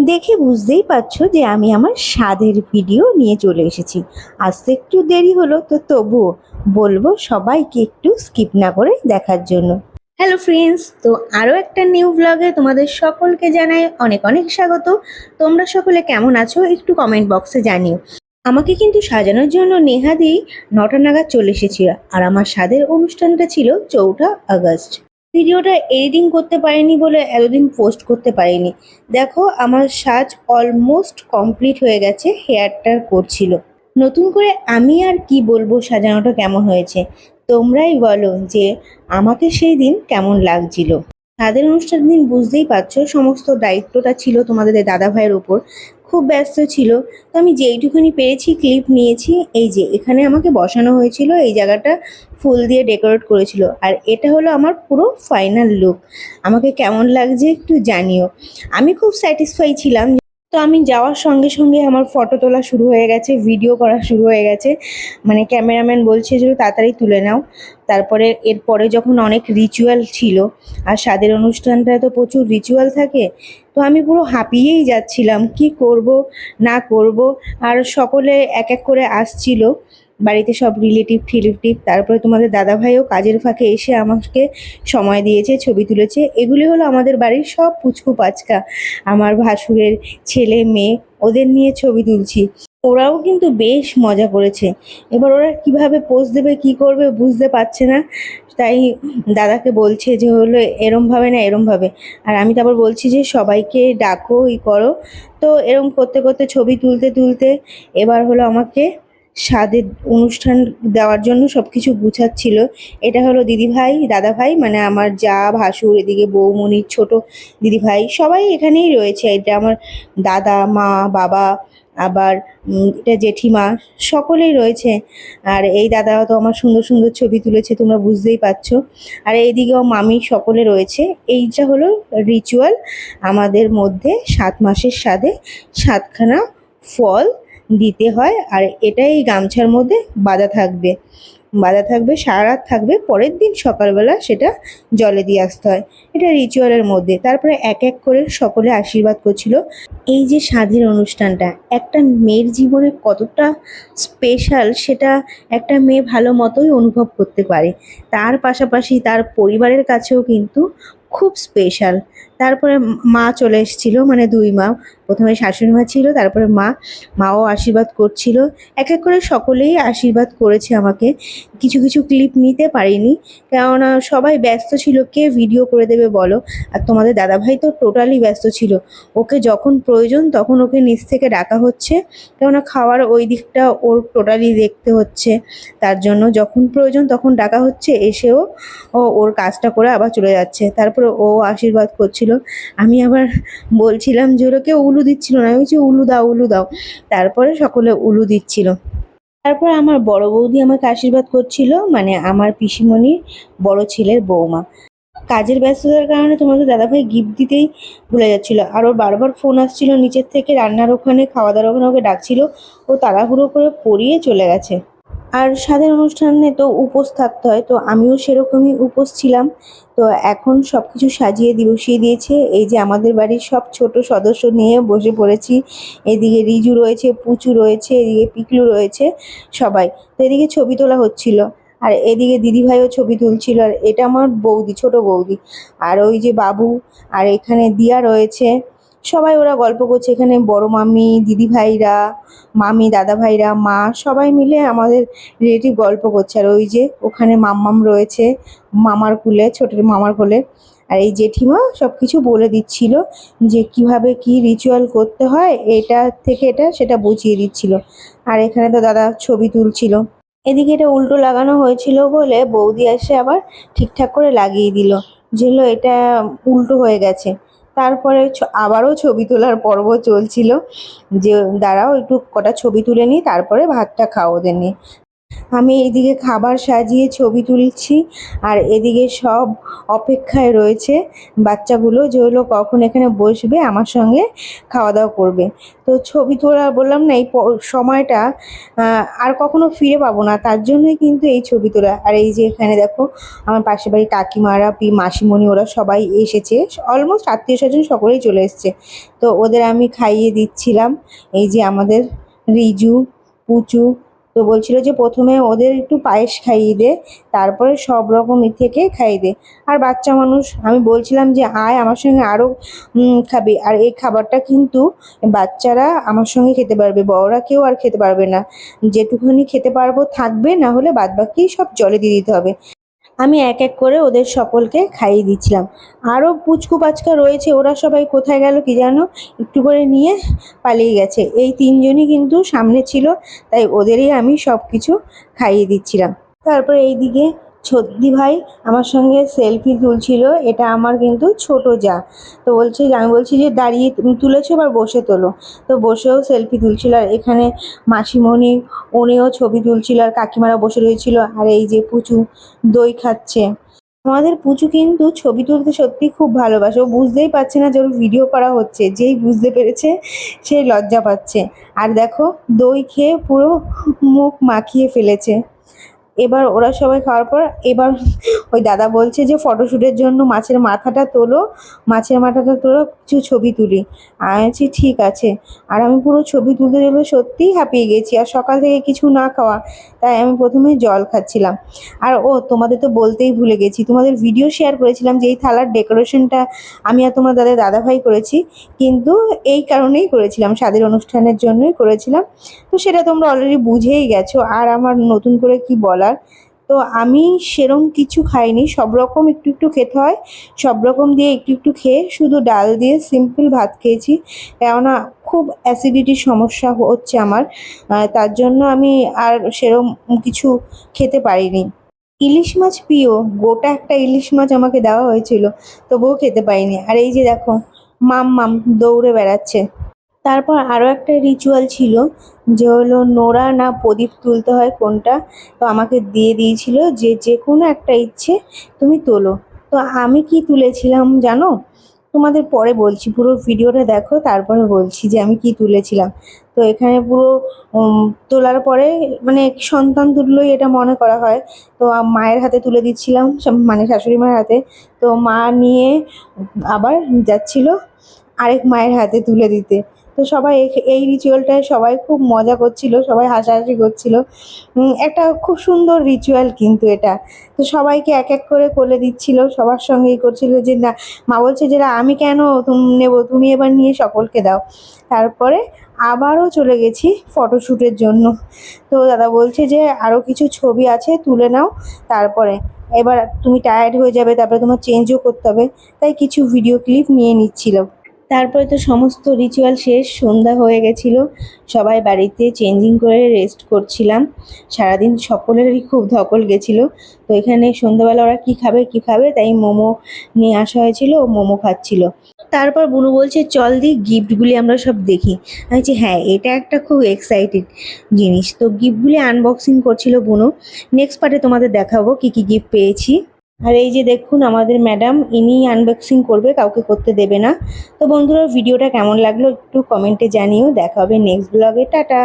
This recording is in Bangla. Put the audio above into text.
দেখে বুঝতেই পারছো যে আমি আমার স্বাদের ভিডিও নিয়ে চলে এসেছি। আসতে একটু দেরি হলো, তো তবুও বলবো সবাইকে একটু স্কিপ না করে দেখার জন্য। হ্যালো ফ্রেন্ডস, তো আরও একটা নিউ ব্লগে তোমাদের সকলকে জানাই অনেক অনেক স্বাগত। তোমরা সকলে কেমন আছো একটু কমেন্ট বক্সে জানিও। আমাকে কিন্তু সাজানোর জন্য নেহাদি 9টা নাগাদ চলে এসেছিল, আর আমার স্বাদের অনুষ্ঠানটা ছিল 4ঠা আগস্ট। ভিডিওটা এডিটিং করতে পারিনি বলে এতদিন পোস্ট করতে পারিনি। দেখো আমার সাজ অলমোস্ট কমপ্লিট হয়ে গেছে, হেয়ারটা করছিল। নতুন করে আমি আর কি বলবো সাজানোটা কেমন হয়েছে, তোমরাই বলো যে আমাকে সেই দিন কেমন লাগছিল। তাদের অনুষ্ঠানের দিন বুঝতেই পারছো সমস্ত দায়িত্বটা ছিল তোমাদের দাদা ভাইয়ের উপর। খুব ব্যস্ত ছিল, তো আমি যেইটুখানি পেরেছি ক্লিপ নিয়েছি। এই যে এখানে আমাকে বসানো হয়েছিল, এই জায়গাটা ফুল দিয়ে ডেকোরেট করেছিল, আর এটা হলো আমার পুরো ফাইনাল লুক। আমাকে কেমন লাগছে একটু জানিও। আমি খুব স্যাটিসফাই ছিলাম। তো আমি যাওয়ার সঙ্গে সঙ্গে আমার ফটো তোলা শুরু হয়ে গেছে, ভিডিও করা শুরু হয়ে গেছে। মানে ক্যামেরাম্যান বলছে যে তাড়াতাড়ি তুলে নাও। তারপরে এরপরে যখন অনেক রিচুয়াল ছিল, আর স্বাদের অনুষ্ঠানটায় তো প্রচুর রিচুয়াল থাকে, তো আমি পুরো হাঁপিয়েই যাচ্ছিলাম কি করব না করব। আর সকলে এক এক করে আসছিল বাড়িতে, সব রিলেটিভ টিলেটিভ। তারপরে তোমাদের দাদাভাইও কাজের ফাঁকে এসে আমাকে সময় দিয়েছে, ছবি তুলেছে। এগুলি হলো আমাদের বাড়ির সব পুচকু পাচকা, আমার ভাসুরের ছেলে মেয়ে, ওদের নিয়ে ছবি তুলছি। ওরাও কিন্তু বেশ মজা করেছে। এবার ওরা কিভাবে পোজ দেবে কি করবে বুঝতে পারছে না, তাই দাদাকে বলছে যে হলো এরম ভাবে না এরম ভাবে। আর আমি তারপর বলছি যে সবাইকে ডাকো করো। তো এরম করতে করতে ছবি তুলতে তুলতে এবার হলো আমাকে স্বাদের অনুষ্ঠান দেওয়ার জন্য সব কিছু গুছাচ্ছিল। এটা হলো দিদিভাই দাদাভাই, মানে আমার যা ভাসুর, এদিকে বৌমনির ছোট দিদিভাই, সবাই এখানেই রয়েছে। এটা আমার দাদা মা বাবা, আবার এটা জেঠিমা, সকলেই রয়েছে। আর এই দাদাও তো আমার সুন্দর সুন্দর ছবি তুলেছে, তোমরা বুঝতেই পারছো। আর এইদিকেও মামি, সকলে রয়েছে। এইটা হলো রিচুয়াল আমাদের মধ্যে। 7 মাসের স্বাদে 7খানা ফল দিতে হয়, আর এটাই গামছার মধ্যে বাঁধা থাকবে, সারা রাত থাকবে, পরের দিন সকালবেলা সেটা জলে দিয়ে আসতে হয়। এটা রিচুয়ালের মধ্যে। তারপরে এক এক করে সকলে আশীর্বাদ করছিল। এই যে স্বাদের অনুষ্ঠানটা একটা মেয়ের জীবনে কতটা স্পেশাল, সেটা একটা মেয়ে ভালো মতোই অনুভব করতে পারে। তার পাশাপাশি তার পরিবারের কাছেও কিন্তু খুব স্পেশাল। তারপরে মা চলে এসেছিল, মানে 2 মা। প্রথমে শাশুড়ি মা ছিল, তারপরে মাও আশীর্বাদ করছিল। এক এক করে সকলেই আশীর্বাদ করেছে আমাকে। কিছু কিছু ক্লিপ নিতে পারিনি, কেননা সবাই ব্যস্ত ছিল, কে ভিডিও করে দেবে বলো। আর তোমাদের দাদাভাই তো টোটালি ব্যস্ত ছিল। ওকে যখন প্রয়োজন তখন ওকে নিচ থেকে ডাকা হচ্ছে, কেননা খাওয়ার ওই দিকটা ওর টোটালি দেখতে হচ্ছে। তার জন্য যখন প্রয়োজন তখন ডাকা হচ্ছে, এসেও ওর কাজটা করে আবার চলে যাচ্ছে। তারপরে ও আশীর্বাদ করছিল। আমি আবার বলছিলাম যে ওরা উলু দিচ্ছিল না, আমি বলছি উলু দাও উলু দাও। তারপরে সকলে উলু দিচ্ছিল। তারপর আমার বড় বৌদি আমাকে আশীর্বাদ করছিল, মানে আমার পিসিমণির বড় ছেলের বৌমা। কাজের ব্যস্ততার কারণে তোমাদের দাদাভাই গিফট দিতেই ভুলে যাচ্ছিল, আর ওর বারবার ফোন আসছিল নিচের থেকে, রান্নার ওখানে খাওয়া দাওয়ার ওখানে ওকে ডাকছিল। ও তাড়াহুড়ো করে পড়িয়ে চলে গেছে। আর স্বাদের অনুষ্ঠানে তো উপোস থাকতে হয়, তো আমিও সেরকমই উপোস ছিলাম। তো এখন সব কিছু সাজিয়ে বসিয়ে দিয়েছে। এই যে আমাদের বাড়ির সব ছোট সদস্য নিয়ে বসে পড়েছি। এদিকে রিজু রয়েছে, পুচু রয়েছে, এদিকে পিকলু রয়েছে, সবাই। তো এদিকে ছবি তোলা হচ্ছিল, আর এদিকে দিদিভাইও ছবি তুলছিল। আর এটা আমার বৌদি, ছোট বৌদি। আর ওই যে বাবু, আর এখানে দিয়া রয়েছে। সবাই ওরা গল্প করছে, এখানে বড় মামি, দিদিভাইরা, মামি, দাদাভাইরা, মা, সবাই মিলে আমাদের রিলেটিভ গল্প করছে। আর ওই যে ওখানে মাম্মাম রয়েছে মামার কোলে, ছোট মামার কোলে। আর এই জেঠিমা সব কিছু বলে দিচ্ছিল যে কিভাবে কি রিচুয়াল করতে হয়, এটা থেকে এটা সেটা বুঝিয়ে দিচ্ছিল। আর এখানে তো দাদা ছবি তুলছিল। এদিকে এটা উল্টো লাগানো হয়েছিল বলে বৌদি এসে আবার ঠিকঠাক করে লাগিয়ে দিল, যে হলো এটা উল্টো হয়ে গেছে। তারপরে আবারও ছবি তোলার পর্ব চলছিল, যে দাঁড়াও একটু কটা ছবি তুলে নিই, তারপরে ভাতটা খাও ওদের নিয়ে। আমি এইদিকে খাবার সাজিয়ে ছবি তুলছি আর এদিকে সব অপেক্ষায় রয়েছে বাচ্চাগুলো যে হলো কখন এখানে বসবে আমার সঙ্গে খাওয়া দাওয়া করবে। তো ছবি তোলা বললাম না এই সময়টা আর কখনো ফিরে পাবো না, তার জন্যই কিন্তু এই ছবি তোলা। আর এই যে এখানে দেখো আমার পাশের বাড়ির কাকিমারা মাসিমণি ওরা সবাই এসেছে, অলমোস্ট আত্মীয় স্বজন সকলেই চলে এসছে। তো ওদের আমি খাইয়ে দিচ্ছিলাম। এই যে আমাদের রিজু, পুচু, তো বলছিল যে প্রথমে ওদের একটু পায়েস খাইয়ে দে, তারপরে সব রকম থেকে খাইয়ে দে। আর বাচ্চা মানুষ আমি বলছিলাম যে আয় আমার সঙ্গে আরও খাবি। আর এই খাবারটা কিন্তু বাচ্চারা আমার সঙ্গে খেতে পারবে, বড়রা কেউ আর খেতে পারবে না। যেটুকুনি খেতে পারবো থাকবে, না হলে বাদবাকি সব জলে দিয়ে দিতে হবে। আমি এক এক করে ওদের সকলকে খাইয়ে দিচ্ছিলাম। আরও পুচকু পাচকা রয়েছে, ওরা সবাই কোথায় গেল কি জানো, একটু করে নিয়ে পালিয়ে গেছে। এই তিনজনই কিন্তু সামনে ছিল, তাই ওদেরই আমি সব কিছু খাইয়ে দিচ্ছিলাম। তারপরে এইদিকে ছদ্দি ভাই আমার সঙ্গে সেলফি তুলছিল, এটা আমার কিন্তু ছোট যা। তো বলছে যে আমি বলছি যে দাঁড়িয়ে তুলেছো, এবার বসে তোলো। তো বসেও সেলফি তুলছিল। আর এখানে মাসিমণি উনিও ছবি তুলছিল, আর কাকিমারা বসে রয়েছিল। আর এই যে পুচু দই খাচ্ছে। আমাদের পুচু কিন্তু ছবি তুলতে সত্যি খুব ভালোবাসে, ও বুঝতেই পারছে না যে ওর ভিডিও করা হচ্ছে, যেই বুঝতে পেরেছে সেই লজ্জা পাচ্ছে। আর দেখো দই খেয়ে পুরো মুখ মাখিয়ে ফেলেছে। এবার ওরা সবাই খাওয়ার পর এবার ওই দাদা বলছে যে ফটোশ্যুটের জন্য মাছের মাথাটা তোলো, মাছের মাথাটা তোলো, কিছু ছবি তুলি। আমি বলছি ঠিক আছে। আর আমি পুরো ছবি তুলতে তুলতে সত্যিই হাঁপিয়ে গেছি, আর সকাল থেকে কিছু না খাওয়া, তাই আমি প্রথমে জল খাচ্ছিলাম। আর তোমাদের তো বলতেই ভুলে গেছি, তোমাদের ভিডিও শেয়ার করেছিলাম যে এই থালার ডেকোরেশনটা আমি আর তোমার দাদাভাই করেছি, কিন্তু এই কারণেই করেছিলাম, স্বাদের অনুষ্ঠানের জন্যই করেছিলাম। তো সেটা তোমরা অলরেডি বুঝেই গেছো, আর আমার নতুন করে কি বলার। তো আমি সেরম কিছু খাইনি, সব রকম একটু একটু খেতে হয়, সব রকম দিয়ে একটু একটু খেয়ে শুধু ডাল দিয়ে সিম্পল ভাত খেয়েছি। কেননা খুব অ্যাসিডিটির সমস্যা হচ্ছে আমার, তার জন্য আমি আর সেরম কিছু খেতে পারিনি। ইলিশ মাছ প্রিয়, গোটা একটা ইলিশ মাছ আমাকে দেওয়া হয়েছিল, তবুও খেতে পারিনি। আর এই যে দেখো মাম দৌড়ে বেড়াচ্ছে। তারপর আরও একটা রিচুয়াল ছিল, যে হলো নোরা না প্রদীপ তুলতে হয় কোনটা, তো আমাকে দিয়ে দিয়েছিল যে যে কোনো একটা ইচ্ছে তুমি তোলো। তো আমি কি তুলেছিলাম জানো, তোমাদের পরে বলছি, পুরো ভিডিওটা দেখো তারপরে বলছি যে আমি কি তুলেছিলাম। তো এখানে পুরো তোলার পরে মানে সন্তান তুললেই এটা মনে করা হয়। তো মায়ের হাতে তুলে দিচ্ছিলাম, মানে শাশুড়ি মায়ের হাতে। তো মা নিয়ে আবার যাচ্ছিল আরেক মায়ের হাতে তুলে দিতে। তো সবাই এই রিচুয়ালটায় সবাই খুব মজা করছিল, সবাই হাসাহাসি করছিল। একটা খুব সুন্দর রিচুয়াল কিন্তু এটা। তো সবাইকে এক এক করে কোলে দিচ্ছিল, সবার সঙ্গেই করছিল যে না, মা বলছে যে না আমি কেন নেব, তুমি এবার নিয়ে সকলকে দাও। তারপরে আবারও চলে গেছি ফটোশ্যুটের জন্য। তো দাদা বলছে যে আরও কিছু ছবি আছে তুলে নাও, তারপরে এবার তুমি টায়ার্ড হয়ে যাবে, তারপরে তোমার চেঞ্জও করতে হবে, তাই কিছু ভিডিও ক্লিপ নিয়ে নিচ্ছিল। তারপরে তো সমস্ত রিচুয়াল শেষ, সন্ধ্যা হয়ে গেছিলো, সবাই বাড়িতে চেঞ্জিং করে রেস্ট করছিলাম। সারাদিন সকলেরই খুব ধকল গেছিলো। তো এখানে সন্ধ্যাবেলা ওরা কী খাবে তাই মোমো নিয়ে আসা হয়েছিল, ও মোমো খাচ্ছিল। তারপর বুনু বলছে চল দি গিফটগুলি আমরা সব দেখি। আমি বলছি হ্যাঁ, এটা একটা খুব এক্সাইটেড জিনিস। তো গিফটগুলি আনবক্সিং করছিল বুনু। নেক্সট পার্টে তোমাদের দেখাবো কী কী গিফট পেয়েছি। আর এই যে দেখুন আমাদের ম্যাডাম, ইনি আনবক্সিং করবে, কাউকে করতে দেবে না। তো বন্ধুরা ভিডিওটা কেমন লাগলো একটু কমেন্টে জানিও। দেখা হবে নেক্সট ব্লগে, টাটা।